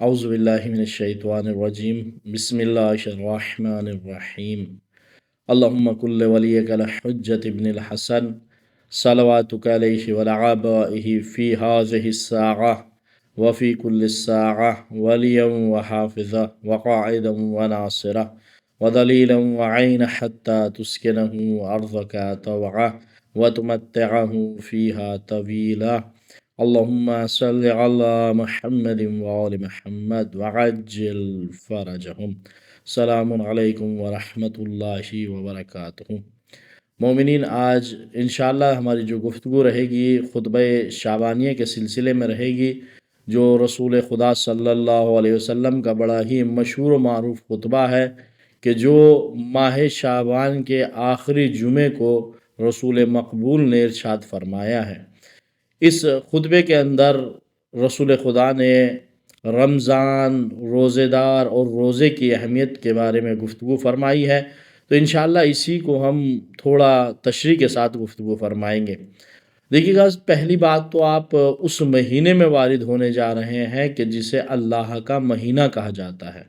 اعوذ باللہ من الشیطان الرجیم بسم اللہ الرحمن الرحیم اللہم کل ولیک الحجۃ ابن الحسن صلواتک علیہ وعلی آبائہ فی ہذہ الساعہ وفی کل الساعہ ولیا وحافظا وقاعدا وناصرا ودلیلا وعینا حتی تسکنہ ارضک طوعا وتمتعہ فیہا طویلا اللہم صل علی محمد وآل محمد وعجل فرجہم۔ السلام علیکم ورحمۃ اللہ وبرکاتہ۔ مومنین، آج انشاءاللہ ہماری جو گفتگو رہے گی خطبہ شعبانیہ کے سلسلے میں رہے گی، جو رسول خدا صلی اللہ علیہ وسلم کا بڑا ہی مشہور و معروف خطبہ ہے کہ جو ماہ شعبان کے آخری جمعے کو رسول مقبول نے ارشاد فرمایا ہے۔ اس خطبے کے اندر رسول خدا نے رمضان، روزے دار اور روزے کی اہمیت کے بارے میں گفتگو فرمائی ہے، تو انشاءاللہ اسی کو ہم تھوڑا تشریح کے ساتھ گفتگو فرمائیں گے۔ دیکھیے گا، پہلی بات تو آپ اس مہینے میں وارد ہونے جا رہے ہیں کہ جسے اللہ کا مہینہ کہا جاتا ہے،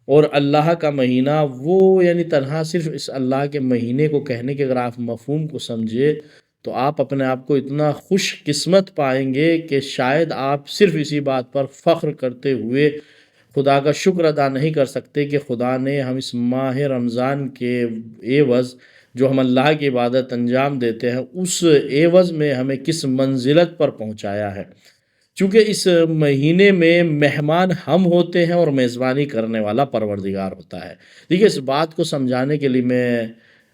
اور اللہ کا مہینہ وہ یعنی تنہا صرف اس اللہ کے مہینے کو کہنے کے اگر آپ مفہوم کو سمجھے تو آپ اپنے آپ کو اتنا خوش قسمت پائیں گے کہ شاید آپ صرف اسی بات پر فخر کرتے ہوئے خدا کا شکر ادا نہیں کر سکتے کہ خدا نے ہم اس ماہ رمضان کے عوض جو ہم اللہ کی عبادت انجام دیتے ہیں اس عوض میں ہمیں کس منزلت پر پہنچایا ہے، چونکہ اس مہینے میں مہمان ہم ہوتے ہیں اور میزبانی کرنے والا پروردگار ہوتا ہے۔ دیکھیے، اس بات کو سمجھانے کے لیے میں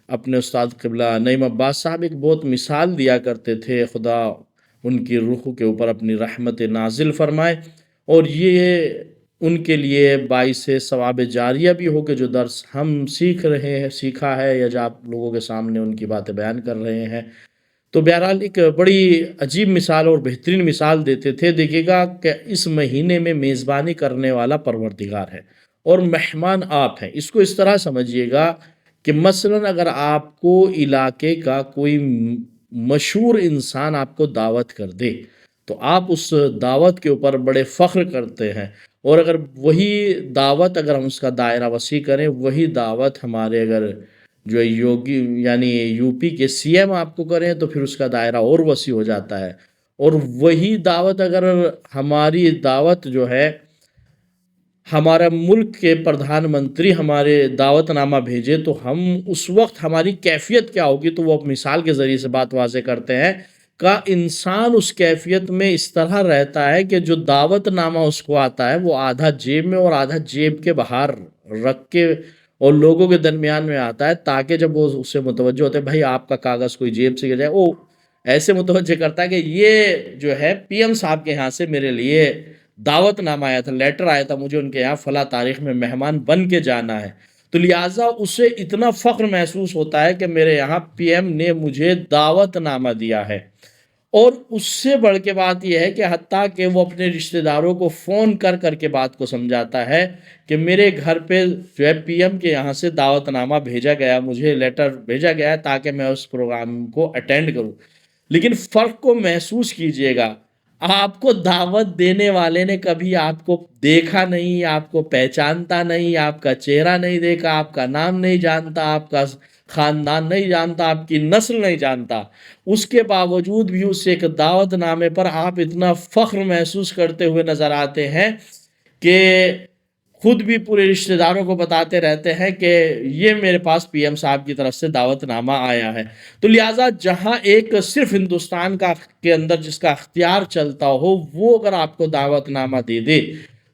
اپنے استاد قبلہ نعیم عباس صاحب ایک بہت مثال دیا کرتے تھے، خدا ان کی روح کے اوپر اپنی رحمت نازل فرمائے، اور یہ ان کے لیے باعث ثواب جاریہ بھی ہو کہ جو درس ہم سیکھا ہے یا جو آپ لوگوں کے سامنے ان کی باتیں بیان کر رہے ہیں۔ تو بہرحال ایک بڑی عجیب مثال اور بہترین مثال دیتے تھے۔ دیکھیے گا کہ اس مہینے میں میزبانی کرنے والا پروردگار ہے اور مہمان آپ ہیں۔ اس کو اس طرح سمجھیے گا کہ مثلاً اگر آپ کو علاقے کا کوئی مشہور انسان آپ کو دعوت کر دے تو آپ اس دعوت کے اوپر بڑے فخر کرتے ہیں، اور اگر وہی دعوت اگر ہم اس کا دائرہ وسیع کریں، وہی دعوت ہمارے اگر جو یوگی یعنی یو پی کے سی ایم آپ کو کریں تو پھر اس کا دائرہ اور وسیع ہو جاتا ہے، اور وہی دعوت اگر ہماری دعوت جو ہے ہمارا ملک کے پردھان منتری ہمارے دعوت نامہ بھیجے تو ہم اس وقت ہماری کیفیت کیا ہوگی، تو وہ مثال کے ذریعے سے بات واضح کرتے ہیں کہ انسان اس کیفیت میں اس طرح رہتا ہے کہ جو دعوت نامہ اس کو آتا ہے وہ آدھا جیب میں اور آدھا جیب کے باہر رکھ کے اور لوگوں کے درمیان میں آتا ہے، تاکہ جب وہ اس سے متوجہ ہوتے ہیں بھائی آپ کا کاغذ کوئی جیب سے گر جائے، وہ ایسے متوجہ کرتا ہے کہ یہ جو ہے پی ایم صاحب کے یہاں سے میرے لیے دعوت نامہ آیا تھا، لیٹر آیا تھا، مجھے ان کے یہاں فلاں تاریخ میں مہمان بن کے جانا ہے، تو لہٰذا اسے اتنا فخر محسوس ہوتا ہے کہ میرے یہاں پی ایم نے مجھے دعوت نامہ دیا ہے۔ اور اس سے بڑھ کے بات یہ ہے کہ حتیٰ کہ وہ اپنے رشتہ داروں کو فون کر کے بات کو سمجھاتا ہے کہ میرے گھر پہ جو ہے پی ایم کے یہاں سے دعوت نامہ بھیجا گیا، مجھے لیٹر بھیجا گیا ہے تاکہ میں اس پروگرام کو اٹینڈ کروں۔ لیکن فرق کو محسوس کیجئے گا، آپ کو دعوت دینے والے نے کبھی آپ کو دیکھا نہیں، آپ کو پہچانتا نہیں، آپ کا چہرہ نہیں دیکھا، آپ کا نام نہیں جانتا، آپ کا خاندان نہیں جانتا، آپ کی نسل نہیں جانتا، اس کے باوجود بھی اس ایک دعوت نامے پر آپ اتنا فخر محسوس کرتے ہوئے نظر آتے ہیں کہ خود بھی پورے رشتہ داروں کو بتاتے رہتے ہیں کہ یہ میرے پاس پی ایم صاحب کی طرف سے دعوت نامہ آیا ہے۔ تو لہٰذا جہاں ایک صرف ہندوستان کے اندر جس کا اختیار چلتا ہو وہ اگر آپ کو دعوت نامہ دے دے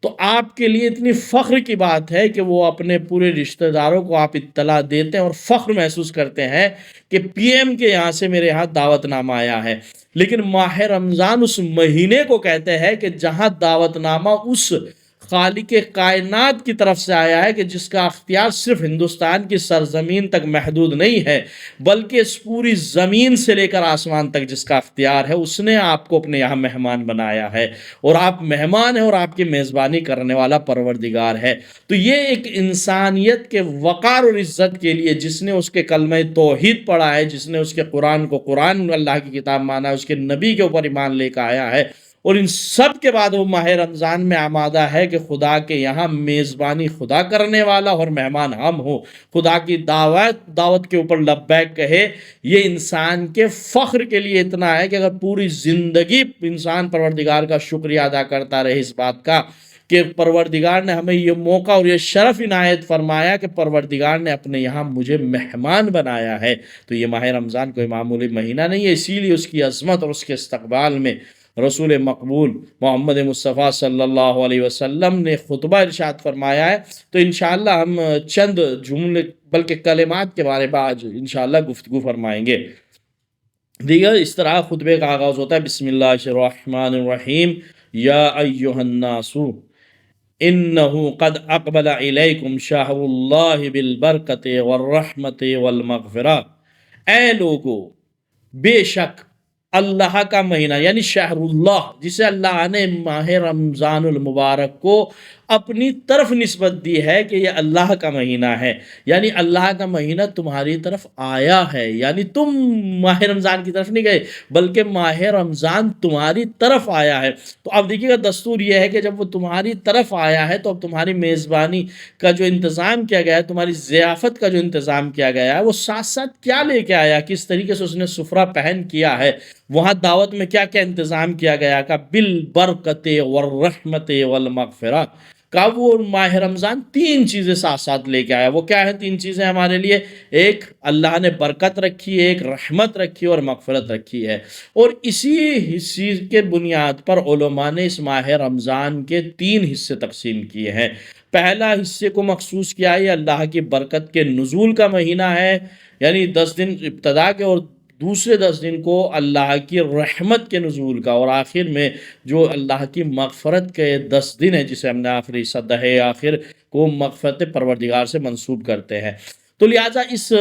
تو آپ کے لیے اتنی فخر کی بات ہے کہ وہ اپنے پورے رشتہ داروں کو آپ اطلاع دیتے ہیں اور فخر محسوس کرتے ہیں کہ پی ایم کے یہاں سے میرے یہاں دعوت نامہ آیا ہے۔ لیکن ماہ رمضان اس مہینے کو کہتے ہیں کہ جہاں دعوت نامہ اس خالق کائنات کی طرف سے آیا ہے کہ جس کا اختیار صرف ہندوستان کی سرزمین تک محدود نہیں ہے بلکہ اس پوری زمین سے لے کر آسمان تک جس کا اختیار ہے، اس نے آپ کو اپنے یہاں مہمان بنایا ہے، اور آپ مہمان ہیں اور آپ کی میزبانی کرنے والا پروردگار ہے۔ تو یہ ایک انسانیت کے وقار اور عزت کے لیے جس نے اس کے کلمہ توحید پڑھا ہے، جس نے اس کے قرآن کو قرآن اللہ کی کتاب مانا ہے، اس کے نبی کے اوپر ایمان لے کر آیا ہے، اور ان سب کے بعد وہ ماہ رمضان میں آمادہ ہے کہ خدا کے یہاں میزبانی خدا کرنے والا اور مہمان ہم ہو، خدا کی دعوت کے اوپر لبیک کہے۔ یہ انسان کے فخر کے لیے اتنا ہے کہ اگر پوری زندگی انسان پروردگار کا شکریہ ادا کرتا رہے اس بات کا کہ پروردگار نے ہمیں یہ موقع اور یہ شرف عنایت فرمایا کہ پروردگار نے اپنے یہاں مجھے مہمان بنایا ہے، تو یہ ماہ رمضان کوئی معمولی مہینہ نہیں ہے۔ اسی لیے اس کی عظمت اور اس کے استقبال میں رسول مقبول محمد مصطفیٰ صلی اللہ علیہ وسلم نے خطبہ ارشاد فرمایا ہے۔ تو انشاءاللہ ہم چند جملے بلکہ کلمات کے بارے میں آج انشاءاللہ گفتگو فرمائیں گے۔ دیگر اس طرح خطبے کا آغاز ہوتا ہے، بسم اللہ الرحمن الرحیم، یا ایہا الناس انہو قد اقبل الیکم شہر اللہ بالبرکت والرحمت والمغفرہ۔ اے لوگو، بے شک اللہ کا مہینہ یعنی شہر اللہ، جسے اللہ نے ماہ رمضان المبارک کو اپنی طرف نسبت دی ہے کہ یہ اللہ کا مہینہ ہے، یعنی اللہ کا مہینہ تمہاری طرف آیا ہے، یعنی تم ماہ رمضان کی طرف نہیں گئے بلکہ ماہ رمضان تمہاری طرف آیا ہے۔ تو اب دیکھیے گا دستور یہ ہے کہ جب وہ تمہاری طرف آیا ہے تو اب تمہاری میزبانی کا جو انتظام کیا گیا ہے، تمہاری ضیافت کا جو انتظام کیا گیا ہے، وہ ساتھ ساتھ کیا لے کے آیا، کس طریقے سے اس نے سفرہ پہن کیا ہے، وہاں دعوت میں کیا کیا انتظام کیا گیا کا بالبرکت والرحمت والمغفرہ کا۔ وہ ماہ رمضان تین چیزیں ساتھ ساتھ لے کے آیا۔ وہ کیا ہے تین چیزیں ہمارے لیے؟ ایک اللہ نے برکت رکھی ہے، ایک رحمت رکھی اور مغفرت رکھی ہے، اور اسی حصے کے بنیاد پر علماء نے اس ماہ رمضان کے تین حصے تقسیم کیے ہیں۔ پہلا حصے کو مخصوص کیا ہے، یہ اللہ کی برکت کے نزول کا مہینہ ہے، یعنی 10 دن ابتدا کے، اور دوسرے 10 دن کو اللہ کی رحمت کے نزول کا، اور آخر میں جو اللہ کی مغفرت کے 10 دن ہے جسے ہم نے آخری صدہ آخر کو مغفرت پروردگار سے منسوب کرتے ہیں۔ تو لہٰذا اس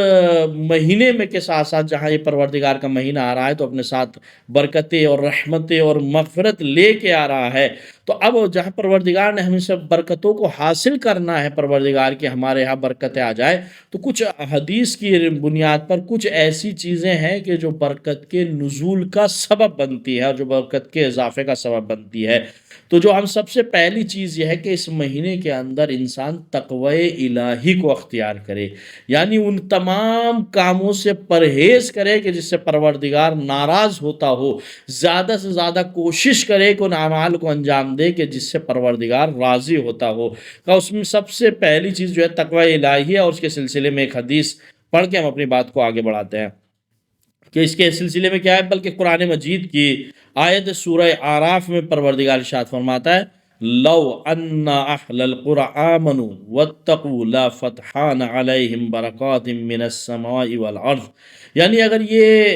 مہینے میں کے ساتھ ساتھ جہاں یہ پروردگار کا مہینہ آ رہا ہے تو اپنے ساتھ برکتیں اور رحمتیں اور مغفرت لے کے آ رہا ہے۔ تو اب جہاں پروردگار نے ہمیں سب برکتوں کو حاصل کرنا ہے، پروردگار کی ہمارے یہاں برکتیں آ جائے، تو کچھ حدیث کی بنیاد پر کچھ ایسی چیزیں ہیں کہ جو برکت کے نزول کا سبب بنتی ہے اور جو برکت کے اضافے کا سبب بنتی ہے۔ تو جو ہم سب سے پہلی چیز یہ ہے کہ اس مہینے کے اندر انسان تقوی الہی کو اختیار کرے، یعنی ان تمام کاموں سے پرہیز کرے کہ جس سے پروردگار ناراض ہوتا ہو، زیادہ سے زیادہ کوشش کرے کہ ان اعمال کو انجام دے کہ جس سے پروردگار راضی ہوتا ہو۔ کہ اس میں سب سے پہلی چیز جو ہے تقوی الہی ہے، اور اس کے سلسلے میں ایک حدیث پڑھ کے ہم اپنی بات کو آگے بڑھاتے ہیں کہ اس کے سلسلے میں کیا ہے، بلکہ قرآن مجید کی آیت سورہ اعراف میں پروردگار ارشاد فرماتا ہے، لو ان اہل القرى آمنوا واتقوا لفتحنا علیہم برکات من السماء والارض۔ یعنی اگر یہ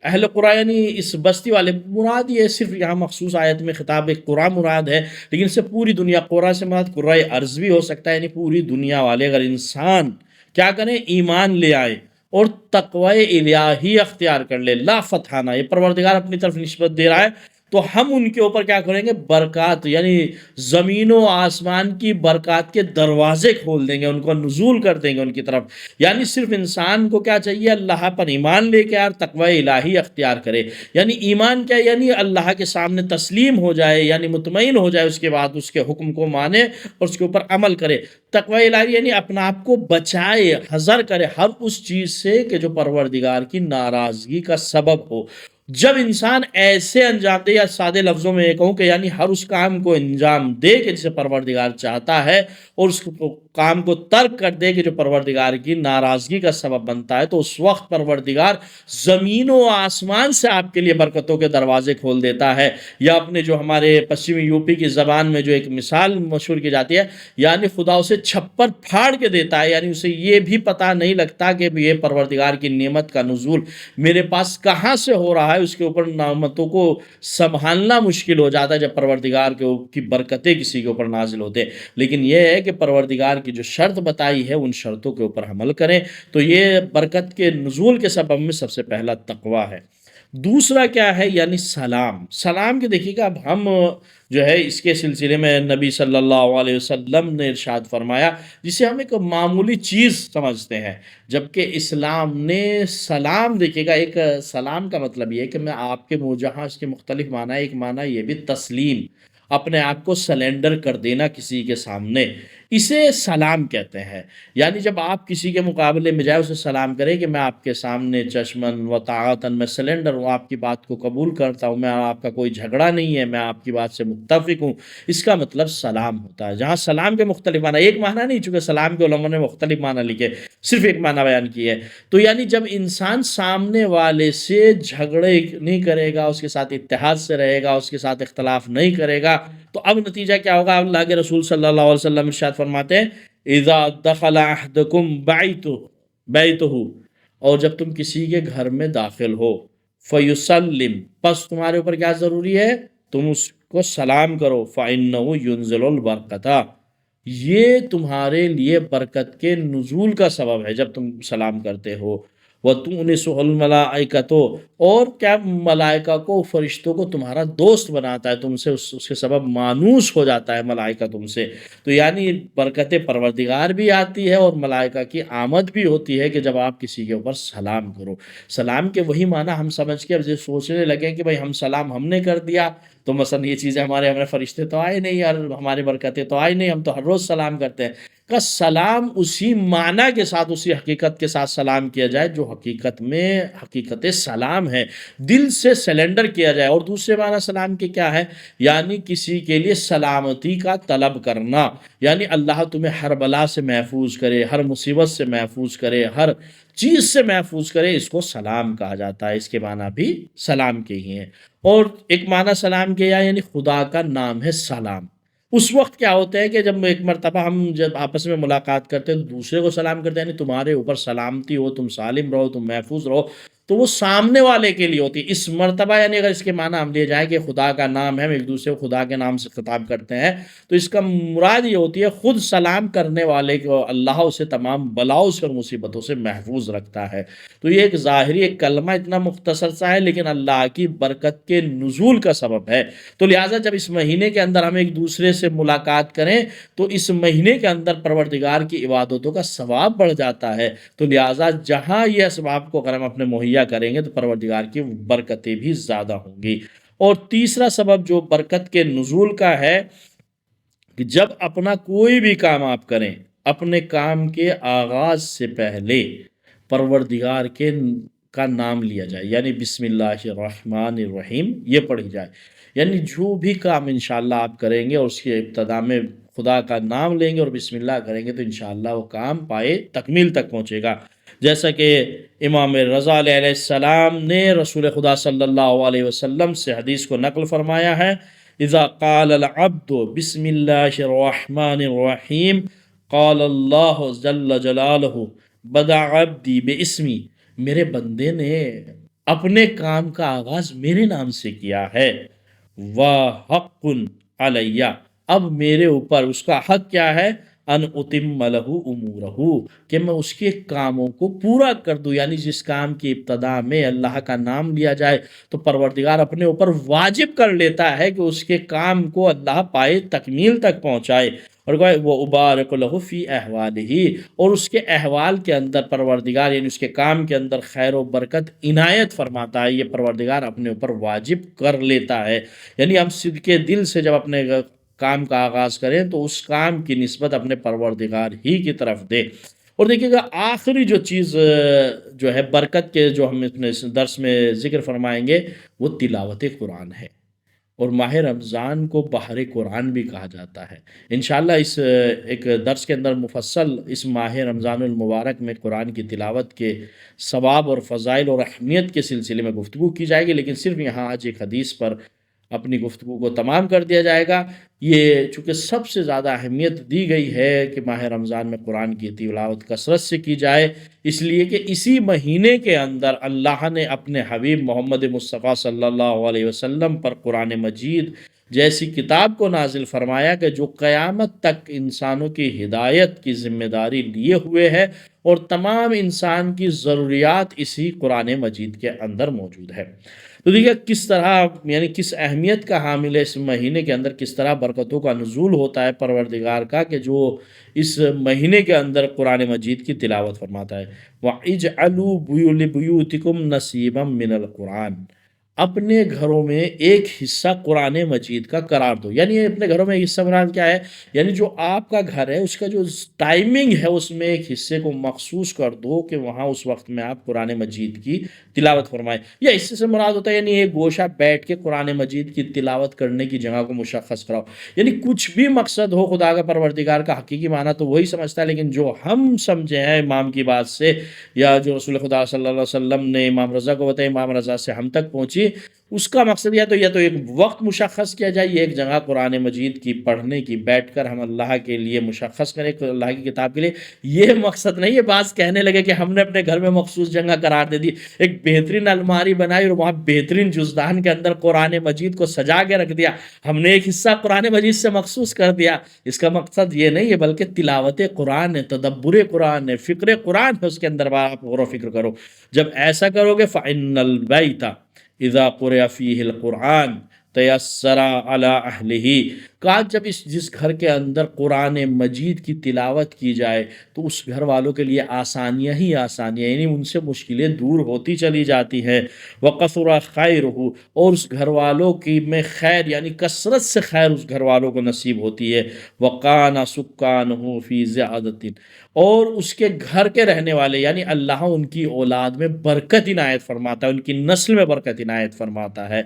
اہل قرآن یعنی اس بستی والے، مراد یہ صرف یہاں مخصوص آیت میں خطاب ایک قرآن مراد ہے، لیکن اس سے پوری دنیا، قرآن سے مراد قرآن ارض بھی ہو سکتا ہے، یعنی پوری دنیا والے اگر انسان کیا کریں، ایمان لے آئے اور تقوی الہی اختیار کر لے، لا فتحنا، یہ پروردگار اپنی طرف نسبت دے رہا ہے، تو ہم ان کے اوپر کیا کریں گے، برکات، یعنی زمین و آسمان کی برکات کے دروازے کھول دیں گے، ان کو نزول کر دیں گے ان کی طرف۔ یعنی صرف انسان کو کیا چاہیے، اللہ پر ایمان لے کے اور تقوی الہی اختیار کرے۔ یعنی ایمان کیا، یعنی اللہ کے سامنے تسلیم ہو جائے، یعنی مطمئن ہو جائے، اس کے بعد اس کے حکم کو مانے اور اس کے اوپر عمل کرے۔ تقوی الہی یعنی اپنا آپ کو بچائے، حذر کرے ہر اس چیز سے کہ جو پروردگار کی ناراضگی کا سبب ہو۔ جب انسان ایسے انجام دے، یا سادے لفظوں میں یہ کہوں کہ یعنی ہر اس کام کو انجام دے کہ جسے پروردگار چاہتا ہے، اور اس کام کو ترک کر دے کہ جو پروردگار کی ناراضگی کا سبب بنتا ہے، تو اس وقت پروردگار زمین و آسمان سے آپ کے لیے برکتوں کے دروازے کھول دیتا ہے۔ یا اپنے جو ہمارے پشچمی یو پی کی زبان میں جو ایک مثال مشہور کی جاتی ہے، یعنی خدا اسے چھپر پھاڑ کے دیتا ہے، یعنی اسے یہ بھی پتہ نہیں لگتا کہ یہ پروردگار کی نعمت کا نزول میرے پاس کہاں سے ہو رہا ہے، اس کے اوپر نعمتوں کو سنبھالنا مشکل ہو جاتا ہے جب پروردگار کی برکتیں کسی کے اوپر نازل ہوتے ہیں۔ لیکن یہ ہے کہ پروردگار کی جو شرط بتائی ہے ان شرطوں کے اوپر عمل کریں، تو یہ برکت کے نزول کے سبب میں سب سے پہلا تقوی ہے۔ دوسرا کیا ہے؟ یعنی سلام. سلام کے دیکھیے گا، اب ہم جو ہے اس کے سلسلے میں نبی صلی اللہ علیہ وسلم نے ارشاد فرمایا جسے ہم ایک معمولی چیز سمجھتے ہیں، جبکہ اسلام نے سلام، دیکھیے گا ایک سلام کا مطلب یہ ہے کہ میں آپ کے منہ، جہاں اس کے مختلف معنی ہے، ایک معنی یہ بھی تسلیم، اپنے آپ کو سلینڈر کر دینا کسی کے سامنے، اسے سلام کہتے ہیں. یعنی جب آپ کسی کے مقابلے میں جائے اسے سلام کرے کہ میں آپ کے سامنے چشمن و طاعتن میں سلینڈر ہوں، آپ کی بات کو قبول کرتا ہوں، میں آپ کا کوئی جھگڑا نہیں ہے، میں آپ کی بات سے متفق ہوں، اس کا مطلب سلام ہوتا ہے. جہاں سلام کے مختلف معنی، ایک معنی نہیں، چونکہ سلام کے علماء نے مختلف معنی لکھے، صرف ایک معنی بیان کی ہے. تو یعنی جب انسان سامنے والے سے جھگڑے نہیں کرے گا، اس کے ساتھ اتحاد سے رہے گا، اس کے ساتھ اختلاف نہیں کرے گا، تو اب نتیجہ کیا ہوگا؟ اللہ کے رسول صلی اللہ علیہ وسلم ارشاد فرماتے ہیں اذا دخل احدکم بیتہ، اور جب تم کسی کے گھر میں داخل ہو، فیسلم، پس تمہارے اوپر کیا ضروری ہے؟ تم اس کو سلام کرو. فإنہ ینزل البرکۃ، یہ تمہارے لیے برکت کے نزول کا سبب ہے جب تم سلام کرتے ہو. وَتُؤْنِسُهُ الْمَلَائِكَةُ، اور کیا ملائکہ کو، فرشتوں کو تمہارا دوست بناتا ہے، تم سے اس کے سبب مانوس ہو جاتا ہے ملائکہ تم سے. تو یعنی برکت پروردگار بھی آتی ہے اور ملائکہ کی آمد بھی ہوتی ہے کہ جب آپ کسی کے اوپر سلام کرو. سلام کے وہی معنی ہم سمجھ کے اب یہ سوچنے لگیں کہ بھائی ہم سلام ہم نے کر دیا تو مثلا یہ چیزیں ہمارے فرشتے تو آئے نہیں اور ہماری برکتیں تو آئی نہیں، ہم تو ہر روز سلام کرتے ہیں. کا سلام اسی معنی کے ساتھ، اسی حقیقت کے ساتھ سلام کیا جائے جو حقیقت میں حقیقت سلام ہے، دل سے سلنڈر کیا جائے. اور دوسرے معنی سلام کے کیا ہے؟ یعنی کسی کے لیے سلامتی کا طلب کرنا، یعنی اللہ تمہیں ہر بلا سے محفوظ کرے، ہر مصیبت سے محفوظ کرے، ہر چیز سے محفوظ کرے، اس کو سلام کہا جاتا ہے. اس کے معنی بھی سلام کے ہی ہیں. اور ایک معنی سلام کے یعنی خدا کا نام ہے سلام. اس وقت کیا ہوتا ہے کہ جب ایک مرتبہ ہم جب آپس میں ملاقات کرتے ہیں تو دوسرے کو سلام کرتے ہیں، یعنی تمہارے اوپر سلامتی ہو، تم سالم رہو، تم محفوظ رہو، تو وہ سامنے والے کے لیے ہوتی ہے. اس مرتبہ یعنی اگر اس کے معنی ہم لے جائیں کہ خدا کا نام ہے، ہم ایک دوسرے کو خدا کے نام سے خطاب کرتے ہیں، تو اس کا مراد یہ ہوتی ہے خود سلام کرنے والے کو اللہ اسے تمام بلاؤں سے اور مصیبتوں سے محفوظ رکھتا ہے. تو یہ ایک ظاہری ایک کلمہ اتنا مختصر سا ہے لیکن اللہ کی برکت کے نزول کا سبب ہے. تو لہٰذا جب اس مہینے کے اندر ہم ایک دوسرے سے ملاقات کریں تو اس مہینے کے اندر پروردگار کی عبادتوں کا ثواب بڑھ جاتا ہے. تو لہٰذا جہاں یہ اسباب کو اگر ہم اپنے مہیا کریں گے تو پروردگار کی برکتیں بھی زیادہ ہوں گی. اور تیسرا سبب جو برکت کے نزول کا ہے کہ جب اپنا کوئی بھی کام آپ کریں، اپنے کام کے آغاز سے پہلے پروردگار کا نام لیا جائے، یعنی بسم اللہ الرحمن الرحیم یہ پڑھی جائے. یعنی جو بھی کام انشاءاللہ آپ کریں گے اور اس کی ابتدا میں خدا کا نام لیں گے اور بسم اللہ کریں گے تو انشاءاللہ وہ کام پائے تکمیل تک پہنچے گا. جیسا کہ امام رضا علیہ السلام نے رسول خدا صلی اللہ علیہ وسلم سے حدیث کو نقل فرمایا ہے اذا قال العبد بسم اللہ الرحمن الرحیم قال اللہ جل جلالہ بدع عبدی باسمی، میرے بندے نے اپنے کام کا آغاز میرے نام سے کیا ہے، وحق علیہ، اب میرے اوپر اس کا حق کیا ہے؟ ان اتم لہ امورہ، کہ میں اس کے کاموں کو پورا کر دوں. یعنی جس کام کی ابتدا میں اللہ کا نام لیا جائے تو پروردگار اپنے اوپر واجب کر لیتا ہے کہ اس کے کام کو اللہ پائے تکمیل تک پہنچائے. اور وہ ابارک لہ فی احوالہ، اور اس کے احوال کے اندر پروردگار یعنی اس کے کام کے اندر خیر و برکت عنایت فرماتا ہے. یہ پروردگار اپنے اوپر واجب کر لیتا ہے. یعنی ہم صدق دل سے جب اپنے کام کا آغاز کریں تو اس کام کی نسبت اپنے پروردگار ہی کی طرف دیں. اور دیکھیے گا آخری جو چیز جو ہے برکت کے جو ہم اپنے درس میں ذکر فرمائیں گے وہ تلاوت قرآن ہے. اور ماہ رمضان کو بحر قرآن بھی کہا جاتا ہے. انشاءاللہ اس ایک درس کے اندر مفصل اس ماہ رمضان المبارک میں قرآن کی تلاوت کے ثواب اور فضائل اور اہمیت کے سلسلے میں گفتگو کی جائے گی، لیکن صرف یہاں آج ایک حدیث پر اپنی گفتگو کو تمام کر دیا جائے گا. یہ چونکہ سب سے زیادہ اہمیت دی گئی ہے کہ ماہ رمضان میں قرآن کی تلاوت کثرت سے کی جائے، اس لیے کہ اسی مہینے کے اندر اللہ نے اپنے حبیب محمد مصطفیٰ صلی اللہ علیہ وسلم پر قرآن مجید جیسی کتاب کو نازل فرمایا کہ جو قیامت تک انسانوں کی ہدایت کی ذمہ داری لیے ہوئے ہے، اور تمام انسان کی ضروریات اسی قرآن مجید کے اندر موجود ہے۔ تو دیکھیے کس طرح، یعنی کس اہمیت کا حامل ہے اس مہینے کے اندر، کس طرح برکتوں کا نزول ہوتا ہے پروردگار کا، کہ جو اس مہینے کے اندر قرآن مجید کی تلاوت فرماتا ہے۔ وَإِجْعَلُوا لِبُيُوتِكُمْ نَصِيبًا مِّنَ الْقُرْآنِ، اپنے گھروں میں ایک حصہ قرآن مجید کا قرار دو۔ یعنی اپنے گھروں میں حصہ مراد کیا ہے؟ یعنی جو آپ کا گھر ہے اس کا جو ٹائمنگ ہے اس میں ایک حصے کو مخصوص کر دو کہ وہاں اس وقت میں آپ قرآن مجید کی تلاوت فرمائیں۔ یا اس سے مراد ہوتا ہے یعنی ایک گوشہ بیٹھ کے قرآن مجید کی تلاوت کرنے کی جگہ کو مشخص کراؤ۔ یعنی کچھ بھی مقصد ہو، خدا کا پروردگار کا حقیقی معنی تو وہی سمجھتا ہے، لیکن جو ہم سمجھے ہیں امام کی بات سے، یا جو رسول خدا صلی اللہ علیہ وسلم نے امام رضا کو بتایا، امام رضا سے ہم تک پہنچی، اس کا مقصد یا تو ایک وقت مشخص کیا جائے، یہ ایک جگہ قرآن مجید کی پڑھنے کی بیٹھ کر ہم اللہ کے لیے مشخص کریں، اللہ کی کتاب کے لیے۔ یہ مقصد نہیں ہے بعض کہنے لگے کہ ہم نے اپنے گھر میں مخصوص جگہ قرار دے دی، ایک بہترین الماری بنائی اور وہاں بہترین جزدان کے اندر قرآن مجید کو سجا کے رکھ دیا، ہم نے ایک حصہ قرآن مجید سے مخصوص کر دیا۔ اس کا مقصد یہ نہیں ہے، بلکہ تلاوت قرآن ہے، تدبر قرآن ہے، فکر قرآن ہے، اس کے اندر آپ غور و فکر کرو۔ جب ایسا کرو گے فَإِنَّ الْبَيْتَ اذا قرئ فیہ القرآن تیسر علی اہلہ، کہا جب جس گھر کے اندر قرآن مجید کی تلاوت کی جائے تو اس گھر والوں کے لیے آسانیاں ہی آسانیاں، یعنی ان سے مشکلیں دور ہوتی چلی جاتی ہیں۔ وَقَثُرَ خَيْرُهُ، اور اس گھر والوں کی میں خیر یعنی کثرت سے خیر اس گھر والوں کو نصیب ہوتی ہے۔ وَقَانَ سُكَّانُهُ فِي زِيَادَةٍ، اور اس کے گھر کے رہنے والے یعنی اللہ ان کی اولاد میں برکت عنایت فرماتا ہے، ان کی نسل میں برکت عنایت فرماتا ہے۔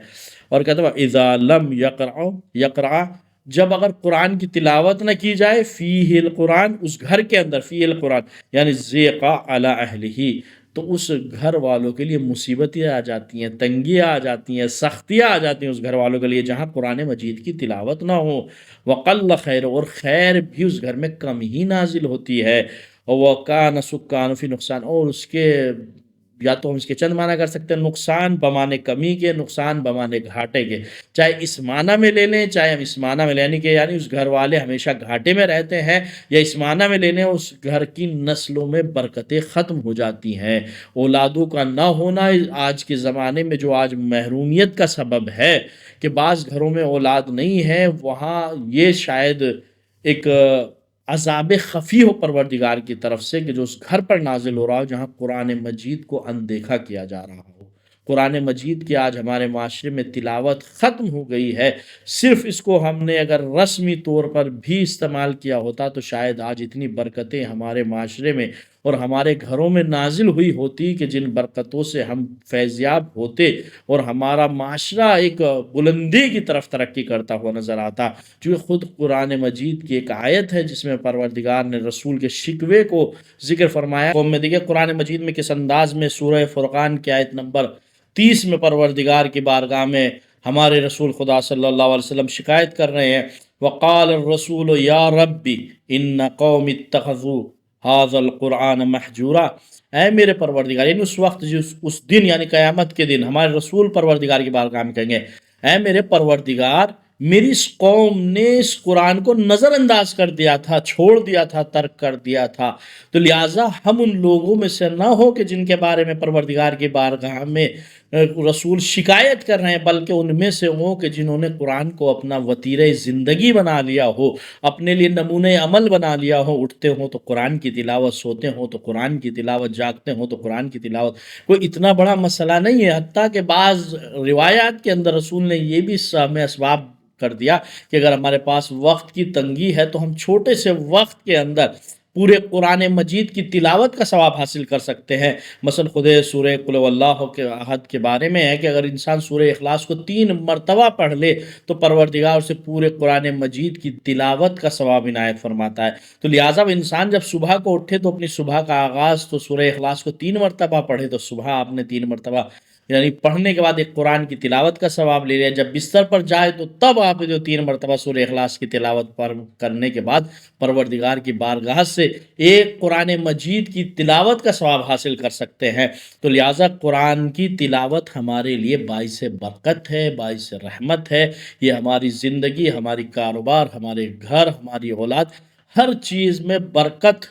اور کہتا ہے اذا لم یقرأ، جب اگر قرآن کی تلاوت نہ کی جائے، فیہ القرآن، اس گھر کے اندر، فیہ القرآن یعنی ضیق علی اہلہ، تو اس گھر والوں کے لیے مصیبتیں آ جاتی ہیں، تنگیاں آ جاتی ہیں، سختیاں آ جاتی ہیں اس گھر والوں کے لیے جہاں قرآن مجید کی تلاوت نہ ہو۔ وقل خیر، اور خیر بھی اس گھر میں کم ہی نازل ہوتی ہے۔ وَكَانَ سُكَّانُ فِي نقصان، اور اس کے یا تو ہم اس کے چند معنی کر سکتے ہیں، نقصان بمانے کمی کے، نقصان بمانے گھاٹے کے، چاہے اس معنی میں لے لیں چاہے ہم اس معنی میں لیں، یعنی کہ یعنی اس گھر والے ہمیشہ گھاٹے میں رہتے ہیں، یا اس معنی میں لے لیں اس گھر کی نسلوں میں برکتیں ختم ہو جاتی ہیں۔ اولادوں کا نہ ہونا آج کے زمانے میں جو آج محرومیت کا سبب ہے کہ بعض گھروں میں اولاد نہیں ہے، وہاں یہ شاید ایک عذاب خفی ہو پروردگار کی طرف سے کہ جو اس گھر پر نازل ہو رہا ہو جہاں قرآن مجید کو اندیکھا کیا جا رہا ہو۔ قرآن مجید کی آج ہمارے معاشرے میں تلاوت ختم ہو گئی ہے، صرف اس کو ہم نے اگر رسمی طور پر بھی استعمال کیا ہوتا تو شاید آج اتنی برکتیں ہمارے معاشرے میں اور ہمارے گھروں میں نازل ہوئی ہوتی کہ جن برکتوں سے ہم فیضیاب ہوتے اور ہمارا معاشرہ ایک بلندی کی طرف ترقی کرتا ہوا نظر آتا۔ جو خود قرآن مجید کی ایک آیت ہے جس میں پروردگار نے رسول کے شکوے کو ذکر فرمایا۔ قوم میں دیکھیں قرآن مجید میں کس انداز میں سورہ فرقان کی آیت نمبر 30 میں پروردگار کی بارگاہ میں ہمارے رسول خدا صلی اللہ علیہ وسلم شکایت کر رہے ہیں۔ وقال الرسول یا ربی ان قوم اتخذوا هذا القرآن محجورا، اے میرے پروردگار، یعنی اس وقت اس دن یعنی قیامت کے دن ہمارے رسول پروردگار کی بارگاہ میں کہیں گے، اے میرے پروردگار، میری اس قوم نے اس قرآن کو نظر انداز کر دیا تھا، چھوڑ دیا تھا، ترک کر دیا تھا، تو لہٰذا ہم ان لوگوں میں سے نہ ہو کہ جن کے بارے میں پروردگار کی بارگاہ میں رسول شکایت کر رہے ہیں، بلکہ ان میں سے ہوں کہ جنہوں نے قرآن کو اپنا وتیرہ زندگی بنا لیا ہو، اپنے لیے نمونہ عمل بنا لیا ہو، اٹھتے ہوں تو قرآن کی تلاوت، سوتے ہوں تو قرآن کی تلاوت، جاگتے ہوں تو قرآن کی تلاوت۔ کوئی اتنا بڑا مسئلہ نہیں ہے، حتیٰ کہ بعض روایات کے اندر رسول نے یہ بھی ہمیں اسباب کر دیا کہ اگر ہمارے پاس وقت کی تنگی ہے تو ہم چھوٹے سے وقت کے اندر پورے قرآن مجید کی تلاوت کا ثواب حاصل کر سکتے ہیں۔ مثلا خود سورہ قل هو اللہ کے احد کے بارے میں ہے کہ اگر انسان سورہ اخلاص کو 3 مرتبہ پڑھ لے تو پروردگار اسے پورے قرآن مجید کی تلاوت کا ثواب عنایت فرماتا ہے۔ تو لہٰذا انسان جب صبح کو اٹھے تو اپنی صبح کا آغاز تو سورہ اخلاص کو 3 مرتبہ پڑھے، تو صبح آپ نے 3 مرتبہ یعنی پڑھنے کے بعد ایک قرآن کی تلاوت کا ثواب لے لیا، جب بستر پر جائے تو تب آپ جو 3 مرتبہ سورہ اخلاص کی تلاوت پر کرنے کے بعد پروردگار کی بارگاہ سے ایک قرآن مجید کی تلاوت کا ثواب حاصل کر سکتے ہیں۔ تو لہٰذا قرآن کی تلاوت ہمارے لیے باعث برکت ہے، باعث رحمت ہے، یہ ہماری زندگی، ہماری کاروبار، ہمارے گھر، ہماری اولاد، ہر چیز میں برکت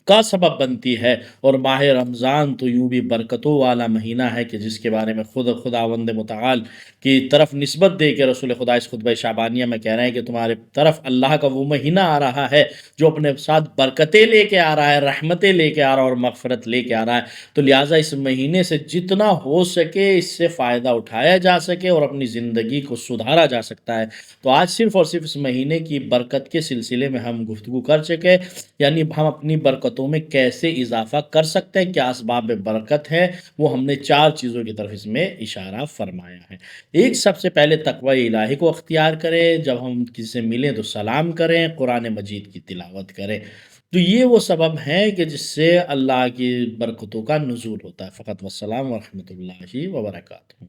کا سبب بنتی ہے۔ اور ماہ رمضان تو یوں بھی برکتوں والا مہینہ ہے کہ جس کے بارے میں خداوند متعال کی طرف نسبت دے کے رسول خدا اس خطبہ شعبانیہ میں کہہ رہے ہیں کہ تمہارے طرف اللہ کا وہ مہینہ آ رہا ہے جو اپنے ساتھ برکتیں لے کے آ رہا ہے، رحمتیں لے کے آ رہا ہے اور مغفرت لے کے آ رہا ہے۔ تو لہٰذا اس مہینے سے جتنا ہو سکے اس سے فائدہ اٹھایا جا سکے اور اپنی زندگی کو سدھارا جا سکتا ہے۔ تو آج صرف اور صرف اس مہینے کی برکت کے سلسلے میں ہم گفتگو کر چکے، یعنی ہم اپنی برکتوں میں کیسے اضافہ کر سکتے ہیں، کیا اسباب برکت ہے، وہ ہم نے 4 چیزوں کی طرف اس میں اشارہ فرمایا ہے۔ ایک، سب سے پہلے تقوی الہی کو اختیار کریں، جب ہم کسی سے ملیں تو سلام کریں، قرآن مجید کی تلاوت کریں۔ تو یہ وہ سبب ہیں کہ جس سے اللہ کی برکتوں کا نزول ہوتا ہے۔ فقط والسلام ورحمۃ اللہ وبرکاتہ۔